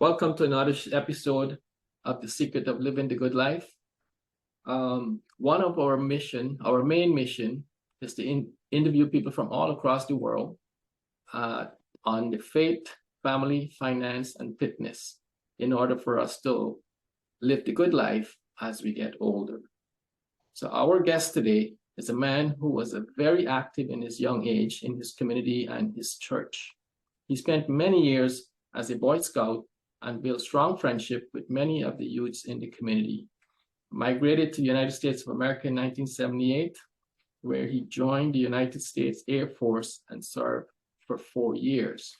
Welcome to another episode of The Secret of Living the Good Life. One of our main mission, is to interview people from all across the world on the faith, family, finance, and fitness in order for us to live the good life as we get older. So our guest today is a man who was very active in his young age in his community and his church. He spent many years as a Boy Scout and built strong friendship with many of the youths in the community. Migrated to the United States of America in 1978, where he joined the United States Air Force and served for 4 years.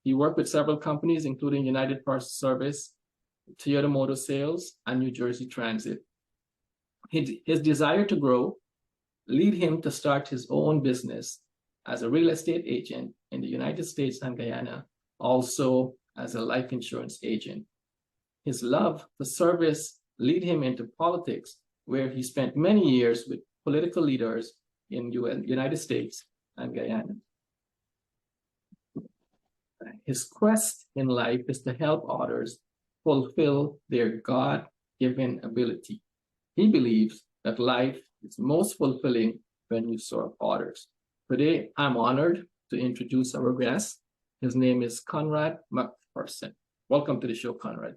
He worked with several companies, including United Parcel Service, Toyota Motor Sales, and New Jersey Transit. His desire to grow led him to start his own business as a real estate agent in the United States and Guyana, also as a life insurance agent. His love for service led him into politics, where he spent many years with political leaders in the United States and Guyana. His quest in life is to help others fulfill their God-given ability. He believes that life is most fulfilling when you serve others. Today, I'm honored to introduce our guest. His name is Conrad McPherson. Welcome to the show, Conrad.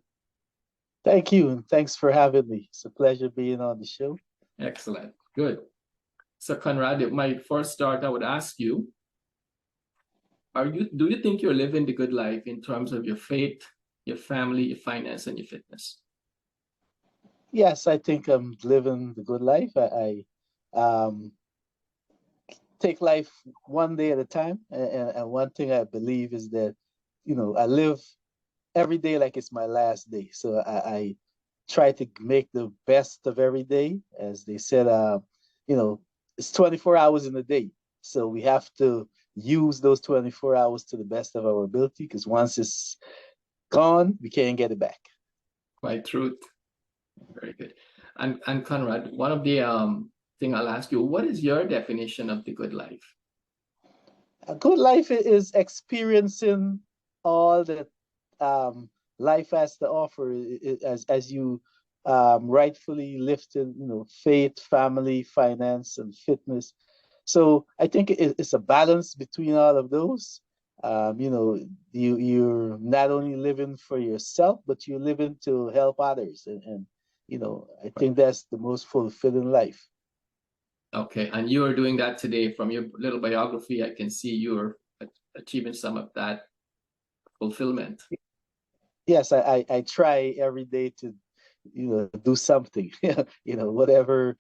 Thank you, and thanks for having me. It's a pleasure being on the show. Excellent. Good. So, Conrad, my first start, I would ask you, do you think you're living the good life in terms of your faith, your family, your finance, and your fitness? Yes, I think I'm living the good life. I take life one day at a time. And one thing I believe is that, I live every day like it's my last day. So I try to make the best of every day. As they said, it's 24 hours in a day. So we have to use those 24 hours to the best of our ability, because once it's gone, we can't get it back. Quite true. Very good. And Conrad, one of the thing I'll ask you, what is your definition of the good life? A good life is experiencing all that life has to offer, as you rightfully lifted, faith, family, finance, and fitness. So I think it's a balance between all of those. You're not only living for yourself, but you're living to help others. And I think that's the most fulfilling life. Okay, and you are doing that today. From your little biography, I can see you're achieving some of that fulfillment. Yes, I try every day to, do something, whatever,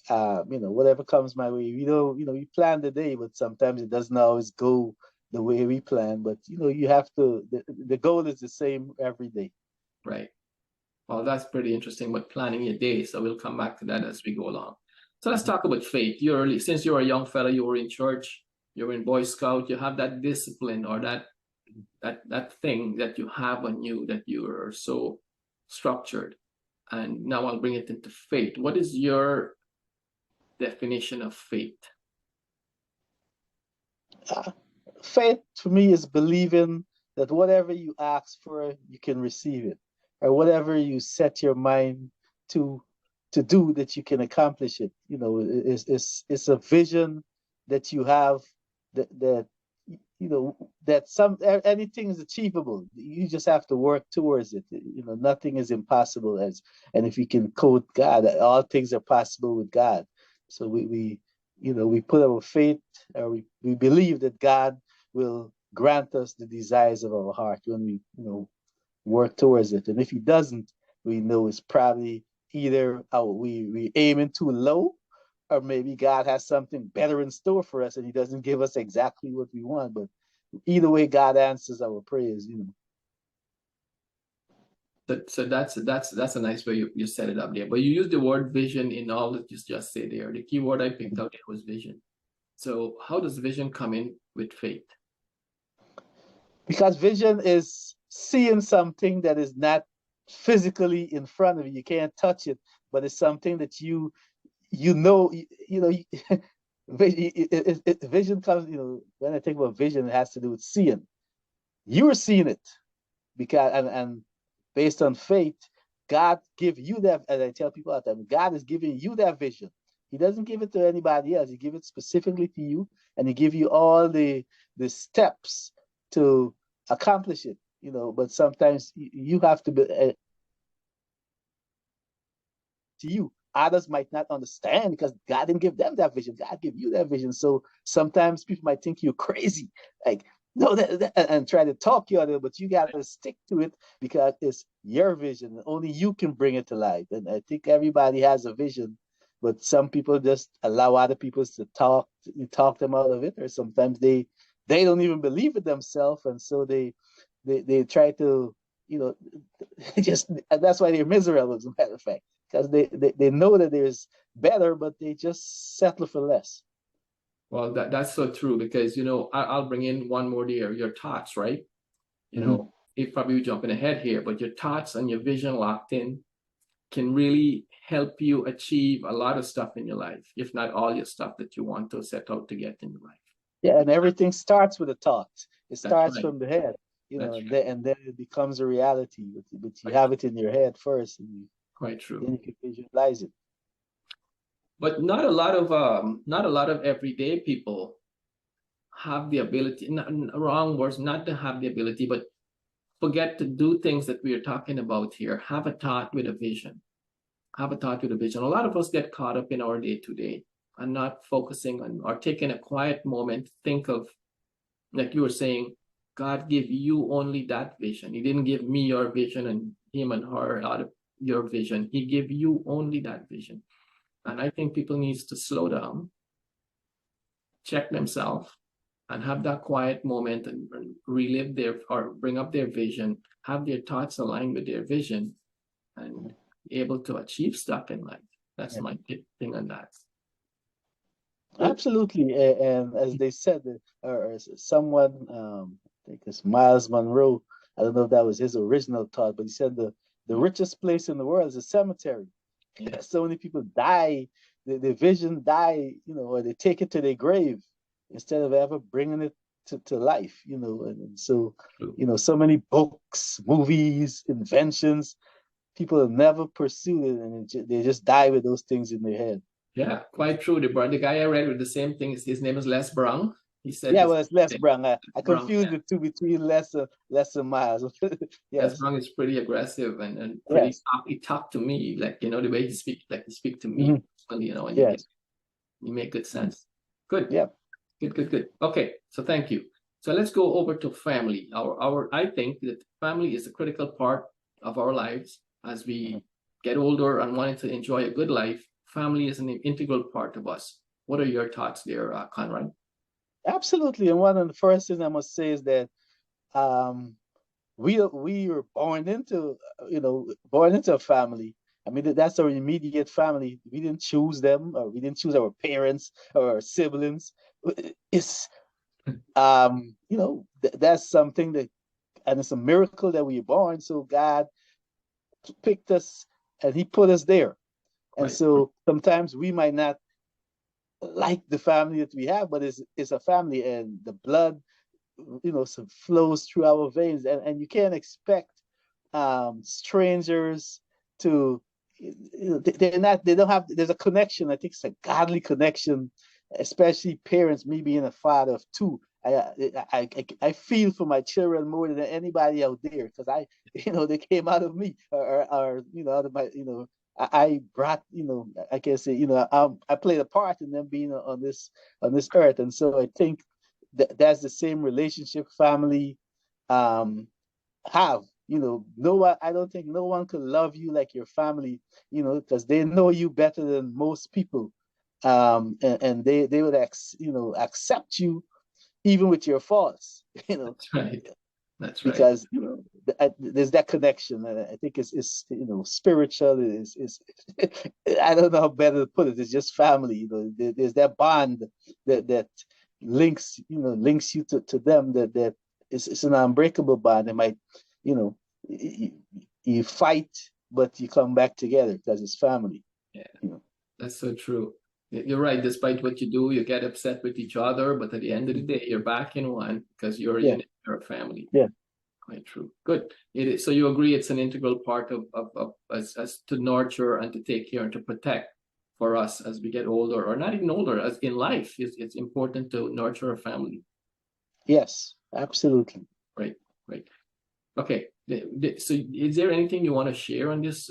whatever comes my way. We plan the day, but sometimes it doesn't always go the way we plan. But, you have to, the goal is the same every day. Right. Well, that's pretty interesting, but planning your day. So we'll come back to that as we go along. So let's talk about faith. Since you were a young fella, you were in church, you were in Boy Scout, you have that discipline or that thing that you have on you, that you are so structured. And now I'll bring it into faith. What is your definition of faith? Faith for me is believing that whatever you ask for, you can receive it, or whatever you set your mind to do, that you can accomplish it. It's a vision that you have, that anything is achievable. You just have to work towards it. Nothing is impossible, and if you can quote God, all things are possible with God. So we put our faith, or we believe that God will grant us the desires of our heart when we work towards it. And if he doesn't, we know it's probably either we aiming too low, or maybe God has something better in store for us and he doesn't give us exactly what we want. But either way, God answers our prayers. So that's a nice way you set it up there. But you use the word vision in all that you just say there. The key word I picked out there was vision. So how does vision come in with faith? Because vision is seeing something that is not physically in front of you. You can't touch it, but it's something that vision comes, when I think about vision, it has to do with seeing. You're seeing it, because and based on faith, God give you that, as I tell people all the time, God is giving you that vision. He doesn't give it to anybody else. He give it specifically to you, and he give you all the steps to accomplish it. But sometimes you have to be to you. Others might not understand because God didn't give them that vision. God gave you that vision. So sometimes people might think you're crazy, like no, and try to talk you out of it, but you got to stick to it because it's your vision, and only you can bring it to life. And I think everybody has a vision, but some people just allow other people to talk them out of it, or sometimes they don't even believe it themselves, and so they try to just, and that's why they're miserable, as a matter of fact, because they know that there's better, but they just settle for less. Well, that's so true because I'll bring in one more there, your thoughts, right? If probably jumping ahead here, but your thoughts and your vision locked in can really help you achieve a lot of stuff in your life, if not all your stuff that you want to set out to get in your life. Yeah, and everything starts with a thought. It That's starts right. from the head, That's and, right. then it becomes a reality. But you Quite have true. it in your head first, and Quite true. then you can visualize it. But not a lot of everyday people have the ability, wrong words, not to have the ability, but forget to do things that we are talking about here. Have a thought with a vision. Have a thought with a vision. A lot of us get caught up in our day to day and not focusing on or taking a quiet moment. Think of, like you were saying, God gave you only that vision. He didn't give me your vision and him and her out of your vision. He gave you only that vision. And I think people needs to slow down, check themselves, and have that quiet moment and relive their or bring up their vision, have their thoughts aligned with their vision, and be able to achieve stuff in life. That's Yeah. my thing on that. Absolutely, and as they said, or someone, I think it's Miles Monroe. I don't know if that was his original thought, but he said the richest place in the world is a cemetery. Yeah. So many people die, the vision die, or they take it to their grave instead of ever bringing it to life, and so, True. so many books, movies, inventions, people have never pursued it, and they just die with those things in their head. Yeah, quite true. The guy I read with the same thing, his name is Les Brown. He said Yeah, this well, it's Les thing. Brown. I Brown, confused yeah. the two between Les and Miles. Les Yes, Brown is pretty aggressive and pretty yes, he talked to me, like the way he speak, like he speak to me, hmm and yes, you make good mhm, sense. Good. yeah. Good. Okay, so thank you. So let's go over to family. I think that family is a critical part of our lives as Mhm. we get older and wanting to enjoy a good life. Family is an integral part of us. What are your thoughts there, Conrad? Absolutely. And one of the first things I must say is that um, we were born into a family. I mean, that's our immediate family. We didn't choose them, or we didn't choose our parents or our siblings. It's that's something that, and it's a miracle that we were born. So God picked us and He put us there. And Right. so sometimes we might not like the family that we have, but it's a family, and the blood, flows through our veins, and you can't expect strangers to, they don't have, there's a connection. I think it's a godly connection, especially parents, me being a father of two. I feel for my children more than anybody out there, because they came out of me, or out of my, I brought, I can say, I played a part in them being on this earth. And so I think that's the same relationship family have. No one, I don't think no one could love you like your family, because they know you better than most people. And they would accept you even with your faults, That's right. That's right. because there's that connection, and I think it's spiritual. Is I don't know how better to put it. It's just family. There's that bond that links you to them. That it's an unbreakable bond. It might, you know you, you fight, but you come back together because it's family. Yeah, You know. that's so true. You're right. Despite what you do, you get upset with each other, but at the end of the day, you're back in one because you're a Yeah, unit, you're a family. yeah. Quite true. Good. It is. So you agree it's an integral part of as to nurture and to take care and to protect for us as we get older, or not even older, as in life, it's important to nurture a family. Yes, absolutely. Right. Right. Okay. So is there anything you want to share on this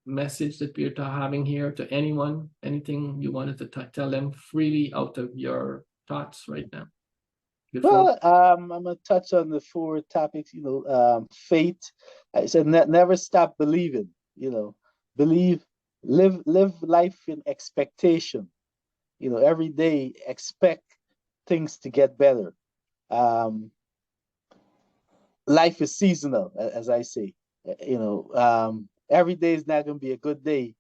message that we're having here to anyone? Anything you wanted to tell them freely out of your thoughts right now? Before Well, I'm gonna touch on the four topics. Faith. I said never stop believing. Believe, live life in expectation. Every day expect things to get better. Um, Life is seasonal, as I say. Every day is not gonna be a good day,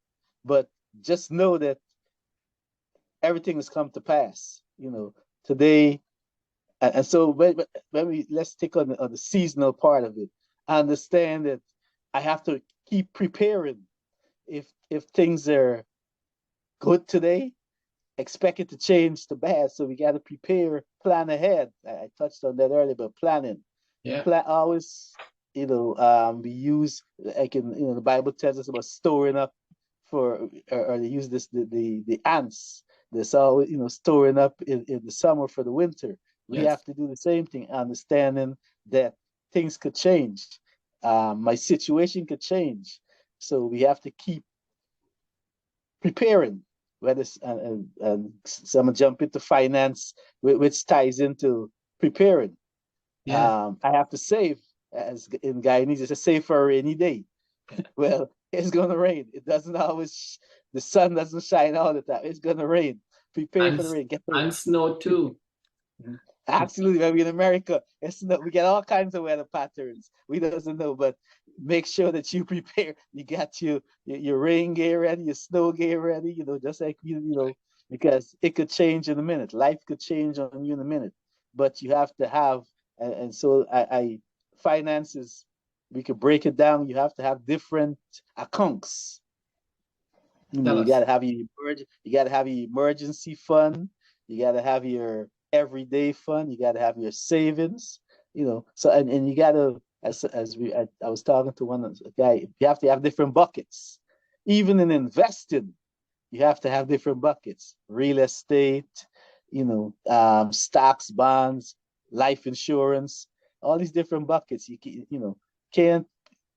but just know that everything has come to pass. Today. And so when we let's take on the seasonal part of it, I understand that I have to keep preparing. If things are good today, expect it to change to bad. So we got to prepare, plan ahead. I touched on that earlier, but planning. yeah. Plan always, we use like the Bible tells us about storing up or they use the ants. That's always storing up in the summer for the winter. We Yes. have to do the same thing, understanding that things could change. My situation could change, so we have to keep preparing. Whether some jump into finance, which ties into preparing. Yeah. I have to save, as in Guyanese, it's a save for a rainy day. Well, it's gonna rain. It doesn't always. The sun doesn't shine all the time. It's gonna rain. Prepare And for the rain. Get ready. and snow too. Mhm. Absolutely. When we're in America, we get all kinds of weather patterns. We doesn't know, but make sure that you prepare. You got your rain gear ready, your snow gear ready. Just like because it could change in a minute. Life could change on you in a minute, but you have to have. And so I finances. We could break it down. You have to have different accounts. Tell You us. gotta have your emergency fund. You gotta have your everyday fund. You gotta have your savings. So and you gotta I was talking to one guy. You have to have different buckets. Even in investing, you have to have different buckets. Real estate, stocks, bonds, life insurance, all these different buckets. Can't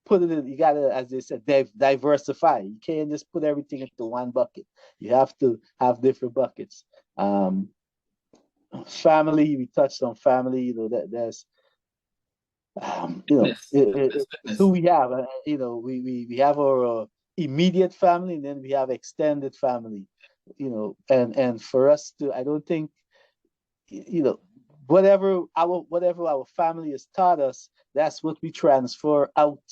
put it in, you gotta, as they said, diversify. You can't just put everything into one bucket. You have to have different buckets. Um, Family, we touched on family, that there's Goodness. Goodness, it's who goodness. we have. We have our immediate family, and then we have extended family. And for us to, I don't think you know, whatever our family has taught us, that's what we transfer out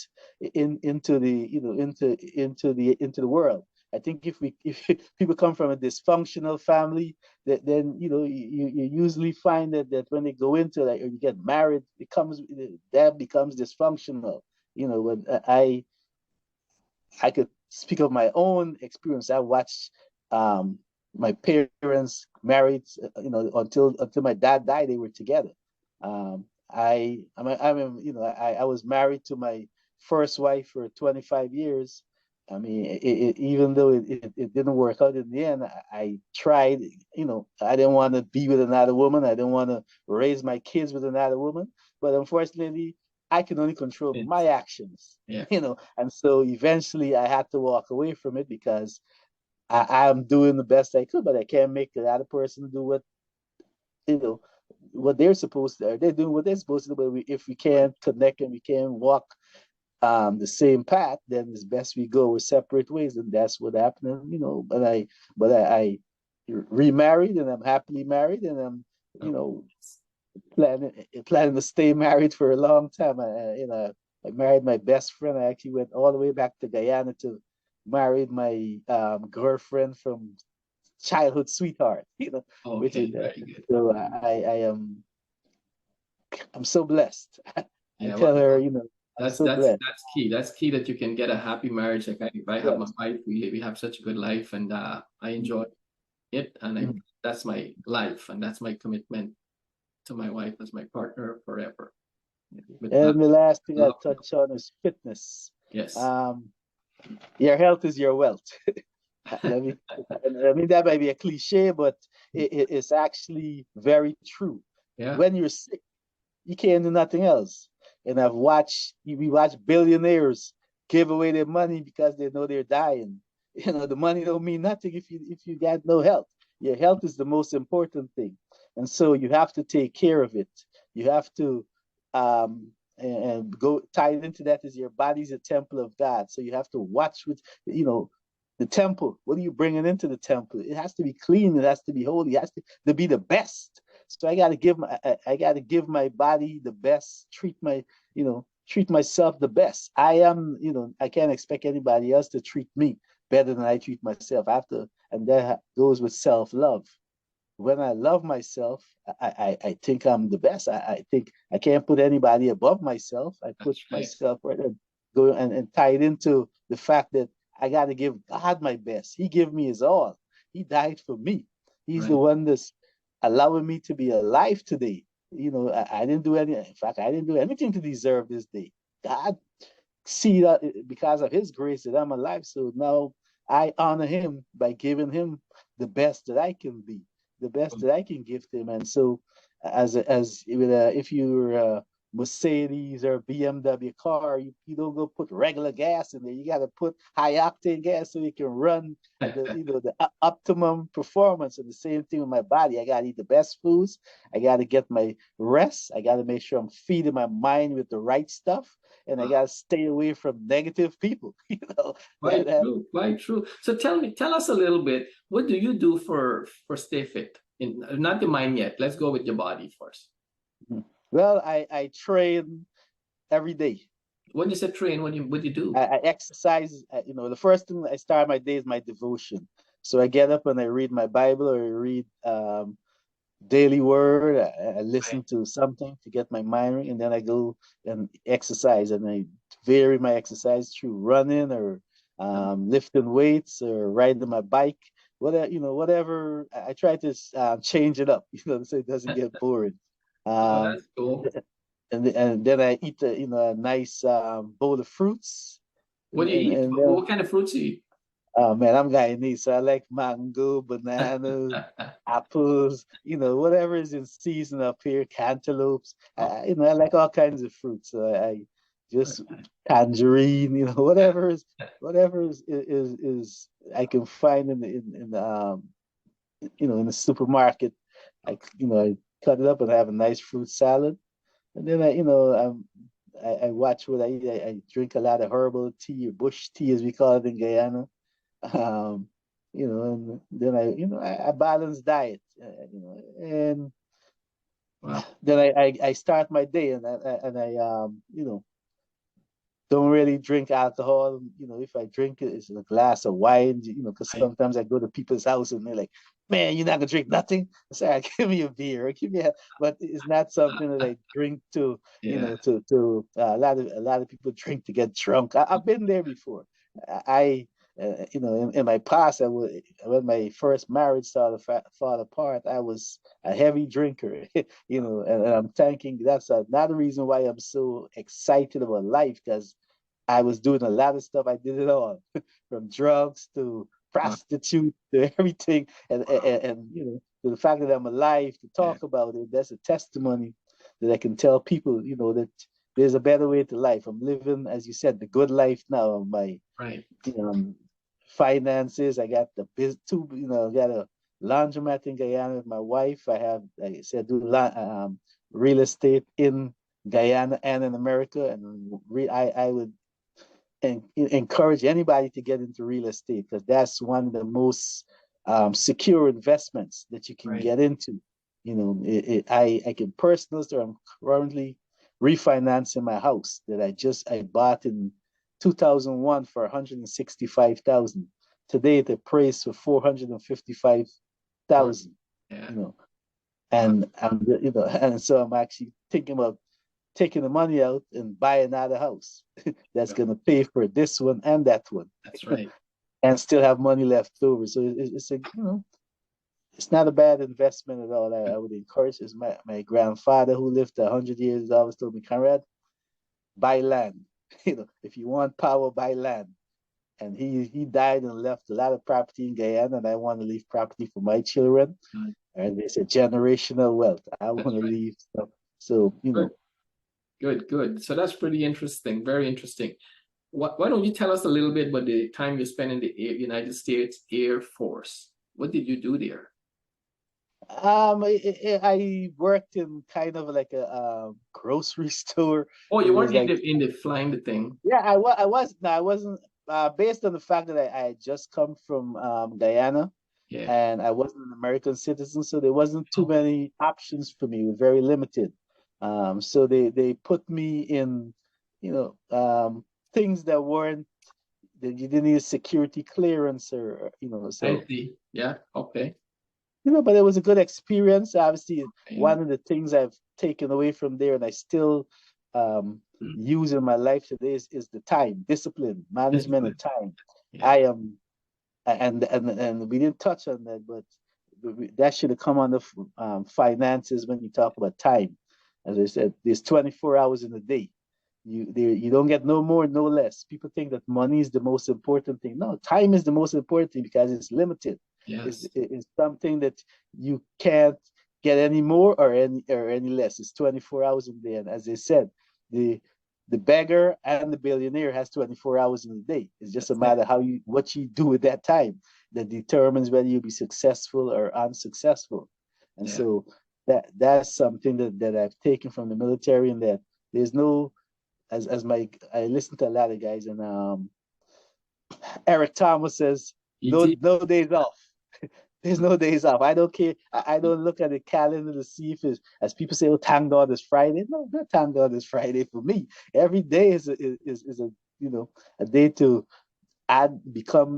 into the into the world. I think if people come from a dysfunctional family, then you usually find that when they go into like or you get married, that becomes dysfunctional. When I could speak of my own experience. I watched my parents married, until my dad died. They were together. I was married to my first wife for 25 years. I mean, even though it didn't work out in the end, I tried. I didn't want to be with another woman. I didn't want to raise my kids with another woman. But unfortunately, I can only control my It's, actions. yeah. And so eventually I had to walk away from it because I'm doing the best I could, but I can't make the other person do you know what they're supposed to. They're doing what they're supposed to do, but if we can't connect and we can't walk the same path, then it's best we go with separate ways, and that's what happened. But I remarried, and I'm happily married, and I'm you Oh, know planning to stay married for a long time. I married my best friend. I actually went all the way back to Guyana to marry my girlfriend from childhood sweetheart. Which is okay. Very good. so I'm so blessed. I Yeah. tell her, I'm That's so that's blessed. that's key. That's key that you can get a happy marriage. Like if I have my Yes. wife, we have such a good life, and I enjoy it, and Mhm. that's my life, and that's my commitment to my wife as my partner forever. With And the last thing I love. touch on is fitness. Yes. Um, your health is your wealth. Let me, I mean, that might be a cliche, but it's actually very true. Yeah. When you're sick, you can't do nothing else. And we watch billionaires give away their money because they know they're dying. You know, the money don't mean nothing if you got no health. Your health is the most important thing. And so you have to take care of it. You have to and go tied into that is your body's a temple of God. So you have to watch with, you know, the temple. What are you bringing into the temple? It has to be clean. It has to be holy. It has to be the best. So I got to give my body the best. Treat myself the best. I can't expect anybody else to treat me better than I treat myself. I have to, and that goes with self love. When I love myself, I think I'm the best. I think I can't put anybody above myself. I put That's right. myself right and go and tie it into the fact that I got to give God my best. He gave me his all. He died for me. He's the Right. one that's allowing me to be alive today. I didn't do any. In fact, I didn't do anything to deserve this day. God see that because of his grace that I'm alive. So now I honor him by giving him the best that I can be, the best that I can give to him. And so if you're a Mercedes or BMW car, you don't go put regular gas in there. You got to put high octane gas so you can run at the optimum performance. And the same thing with my body. I got to eat the best foods. I got to get my rest. I got to make sure I'm feeding my mind with the right stuff, and I Wow. gotta stay away from negative people. Quite That true. Quite true. So tell us a little bit. What do you do for stay fit? Not the mind yet. Let's go with your body first. well, I train every day. When you say train, what do you do? I exercise. The first thing I start my day is my devotion. So I get up and I read my Bible or I read daily word. I Right. listen to something to get my mind right, and then I go and exercise, and I vary my exercise through running or lifting weights or riding my bike. Whatever. I try to change it up, so it doesn't get boring. Oh, Um, that's cool. and then I eat a nice bowl of fruits, What and do you and, eat? and What kind of fruits do you eat? oh man, I'm Guyanese, so I like mango, bananas, apples, whatever is in season up here, cantaloupes. Oh, I like all kinds of fruits. So I just tangerine, whatever is I can find in the supermarket. I cut it up and have a nice fruit salad, and then I watch what I eat. I drink a lot of herbal tea or bush tea, as we call it in Guyana. um, and then I balance diet, and wow. then I start my day, and I don't really drink alcohol. If I drink it, it's a glass of wine. Because Right. sometimes I go to people's house and they're like, "Man, you're not gonna drink nothing." I say, "Give me a beer, give me a," but it's not something that I drink to, Yeah. a lot of people drink to get drunk. I've been there before. In my past, when my first marriage fall apart, I was a heavy drinker, and I'm thanking that's another reason why I'm so excited about life, because I was doing a lot of stuff. I did it all, from drugs to Wow. prostitute to everything, and to the fact that I'm alive to Yeah. talk about it. That's a testimony that I can tell people, that there's a better way to life. I'm living, as you said, the good life now. My Right. um, finances. I got the I got a laundromat in Guyana with my wife. I have, like I said, real estate in Guyana and in America. And I would encourage anybody to get into real estate, because that's one of the most secure investments that you can Right. get into. I can personally, so I'm currently refinancing my house that I bought in 2001 for 165,000. Today the price for 455,000. Yeah. You know, Wow. and so I'm actually thinking about taking the money out and buying another house that's Yeah. going to pay for this one and that one, That's right. and still have money left over. So it's a it's not a bad investment at all. I would encourage this. My grandfather who lived 100 years always told me, Conrad, buy land. If you want power, buy land. And he died and left a lot of property in Guyana, and I want to leave property for my children. Right. And it's a generational wealth. I want That's to right. leave stuff. So, Good, good, good. So that's pretty interesting. Very interesting. Why don't you tell us a little bit about the time you spent in the United States Air Force? What did you do there? I worked in kind of like a grocery store. Oh, It you was weren't like, in the flying the thing. yeah, I was, no, I wasn't, based on the fact that I had just come from Guyana, Yeah. and I wasn't an American citizen, so there wasn't too Oh, many options for me. It was very limited. So they put me in, you know, things that weren't, that you didn't need a security clearance, or I so see. Yeah. Okay. but it was a good experience. Obviously, Yeah. one of the things I've taken away from there, and I still um, Mm. use in my life today, is the time, discipline, management of Discipline. time. Yeah. I am, and we didn't touch on that, but that should have come on the finances when you talk about time. As I said, there's 24 hours in a day. You don't get no more, no less. People think that money is the most important thing. No, time is the most important thing because it's limited. It's, Yes. it's something that you can't get any more or any less. It's 24 hours in a day. And as I said, the the beggar and the billionaire has 24 hours in a day. It's just a That's it. matter what you do with that time that determines whether you'll be successful or unsuccessful. And Yeah. so that's something that I've taken from the military, and that there's no, as my I listen to a lot of guys, and Eric Thomas says ET. no days off. There's no days off. I don't care. I don't look at the calendar to see if it's, as people say, oh, thank God it's Friday. No, not thank God it's Friday for me. Every day is a a day to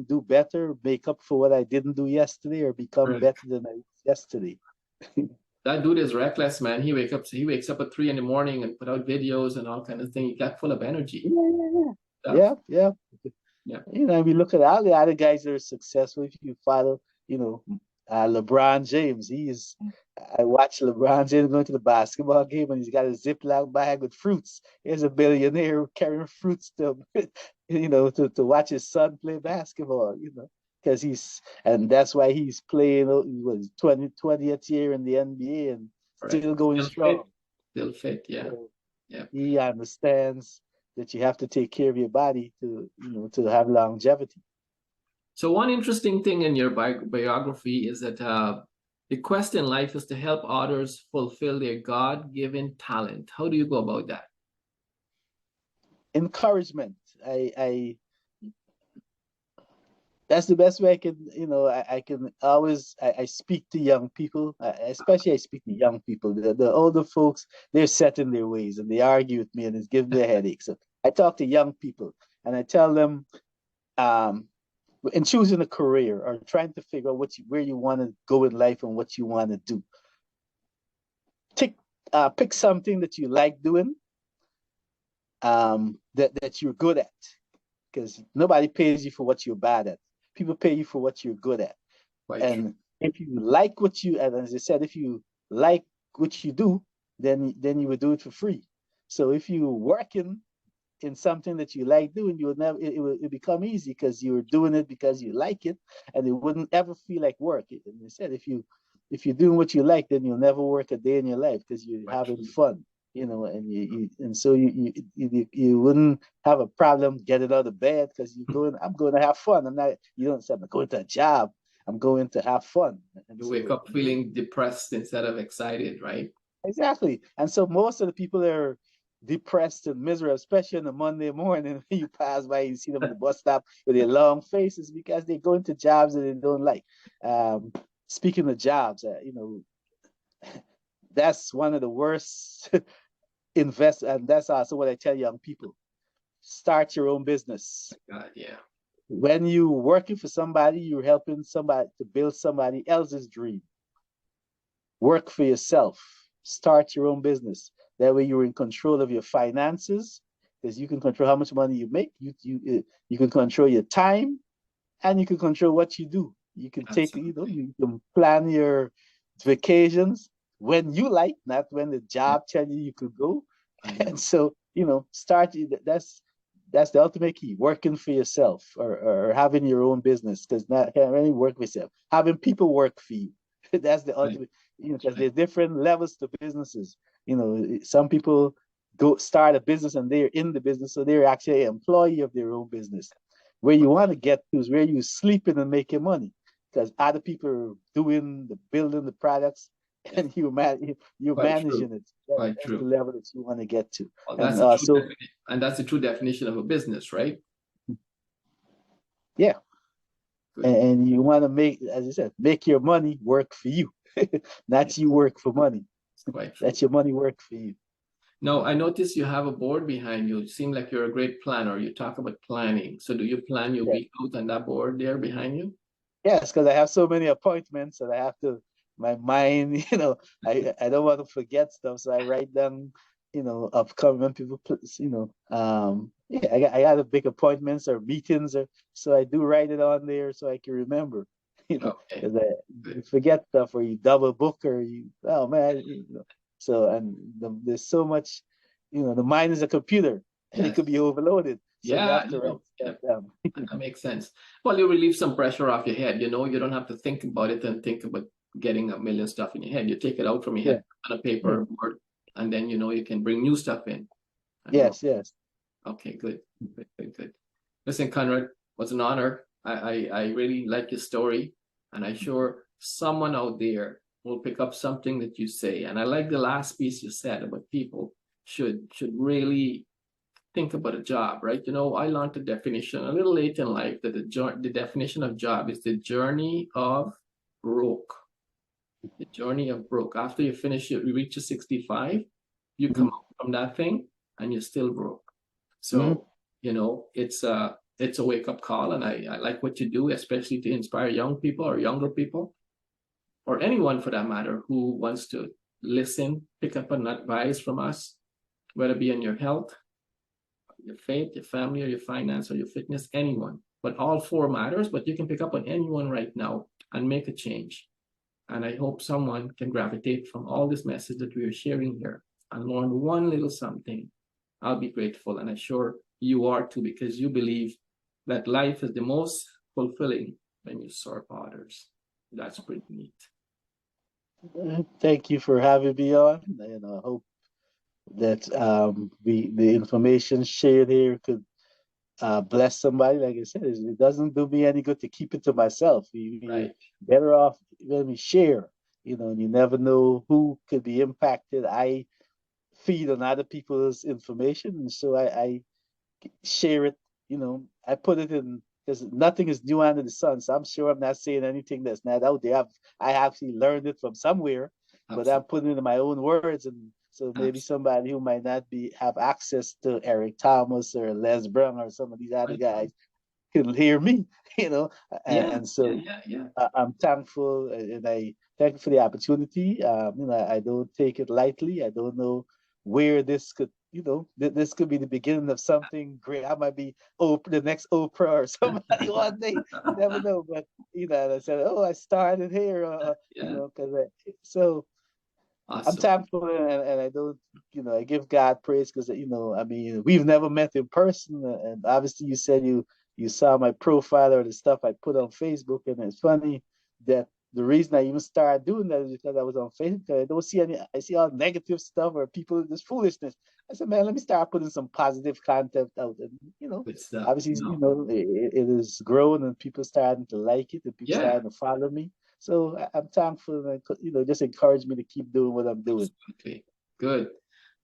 do better, make up for what I didn't do yesterday, or become Right. better than I was yesterday. That dude is reckless, man. He wakes up at 3 in the morning and put out videos and all kind of thing. He got full of energy. Yeah, yeah, yeah. Stuff. Yeah, yeah. Yeah. We look at all the other guys that are successful. If you follow, you know, LeBron James, I watch LeBron James going to the basketball game, and he's got a Ziploc bag with fruits. Here's a billionaire carrying fruits to, to watch his son play basketball, because and that's why he's playing, he was 20th year in the NBA and Correct. still going Still fit. strong. Still fit. Yeah. So Yeah. he understands that you have to take care of your body to have longevity. So one interesting thing in your biography is that the quest in life is to help others fulfill their God-given talent. How do you go about that? Encouragement. I That's the best way I can, I can always, I speak to young people, especially I speak to young people. The older folks, they're set in their ways and they argue with me and it's giving me a headache. So I talk to young people and I tell them, um, in choosing a career or trying to figure out where you want to go in life and what you want to do, pick something that you like doing, that you're good at, because nobody pays you for what you're bad at. People pay you for what you're good at. Quite true. And if you like and as I said, if you like what you do, then you would do it for free. So if you're working in something that you like doing, you would never it will become easy because you're doing it because you like it, and it wouldn't ever feel like work. And I said, if you're doing what you like, then you'll never work a day in your life because you're Quite having true. fun, and so you wouldn't have a problem getting out of bed because I'm going to have fun. I'm not you don't say I'm going to a job. I'm going to have fun. And You wake so up feeling depressed instead of excited, right? exactly. And so most of the people that are depressed and miserable, especially on a Monday morning, when you pass by, you see them at the bus stop with their long faces because they're going to jobs that they don't like. Um, Speaking of jobs, that's one of the worst and that's also what I tell young people. Start your own business. God, yeah. When you're working for somebody, you're helping somebody to build somebody else's dream. Work for yourself. Start your own business. That way you're in control of your finances because you can control how much money you make. You can control your time and you can control what you do. You can take, Absolutely. you can plan your vacations when you like, not when the Yeah, job tell you could go. I And know. so, start, that's the ultimate key, working for yourself, or having your own business, because not having work for yourself, having people work for you. That's the Right. ultimate, because Right. there's different levels to businesses. Some people go start a business and they're in the business, so they're actually an employee of their own business. Where you want to get to is where you sleeping and making money, because other people are doing the building the products, Yes. and you're Quite true. managing it. Quite That's the true. level that you want to get to. Well, And that's the true so, definition, and that's the true definition of a business, right? yeah, Good. and you want to make, as I said, make your money work for you, not you Yes, work for money. it's quite Let true. your money work for you. Now, I notice you have a board behind you. You seem like you're a great planner. You talk about planning. So do you plan your Yeah. week out on that board there behind you? Yes, because I have so many appointments and I have to, my mind, I don't want to forget stuff. So I write down, upcoming people, yeah, I got a big appointments or meetings, so I do write it on there so I can remember, Okay, because you good. forget stuff or you double book or oh man, so, and there's so much, the mind is a computer and it Yes. could be overloaded. So you Yeah, have I to write know. stuff Yeah, down. that makes sense. Well, you relieve some pressure off your head. You don't have to think about it and think about getting a million stuff in your head. You take it out from your Yeah, head on a yeah, paper board, and then you can bring new stuff in. I know. yes, yes. Okay, good. Good, good, good. Listen, Conrad, it was an honor. I really like your story, and I'm sure someone out there will pick up something that you say. And I like the last piece you said about people should really think about a job, right? I learned the definition a little late in life that the definition of job is the journey of broke. The journey of broke. After you finish it, you reach your 65, you come Mhm, out from that thing and you're still broke. mhm. So, it's a wake-up call, and I like what you do, especially to inspire young people or younger people, or anyone for that matter, who wants to listen, pick up an advice from us, whether it be on your health, your faith, your family, or your finance, or your fitness, anyone. But all four matters, but you can pick up on anyone right now and make a change. And I hope someone can gravitate from all this message that we are sharing here and learn one little something. I'll be grateful, and I'm sure you are too, because you believe that life is the most fulfilling when you serve others. That's pretty neat. Thank you for having me on, and I hope that the information shared here could bless somebody. Like I said, it doesn't do me any good to keep it to myself. You're Right. better off let me share. And you never know who could be impacted. I feed on other people's information, and so I share it. I put it in, because nothing is new under the sun. So I'm sure I'm not saying anything that's not out there. I actually learned it from somewhere, but I'm Absolutely. putting it in my own words, and so maybe Absolutely. somebody who might not be have access to Eric Thomas or Les Brown or some of these other Right. guys can hear me. you know, and, Yeah. and Yeah. so Yeah. Yeah. I'm thankful, and I thank you for the opportunity. I don't take it lightly. I don't know where this could, this could be the beginning of something great. I might be the next Oprah or somebody one day. You never know. But and I said, oh, I started here. Yeah. Because so I'm Awesome. thankful, and I don't, I give God praise because, I mean, we've never met in person, and obviously you said you saw my profile or the stuff I put on Facebook, and it's funny that the reason I even started doing that is because I was on Facebook. I don't see I see all negative stuff or people just foolishness. I said, man, let me start putting some positive content out, and Good stuff. obviously, No. it is growing, and people starting to like it, and people Yeah. starting to follow me. So I'm thankful, and just encourage me to keep doing what I'm doing. Absolutely. Good.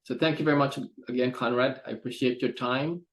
So thank you very much again, Conrad. I appreciate your time.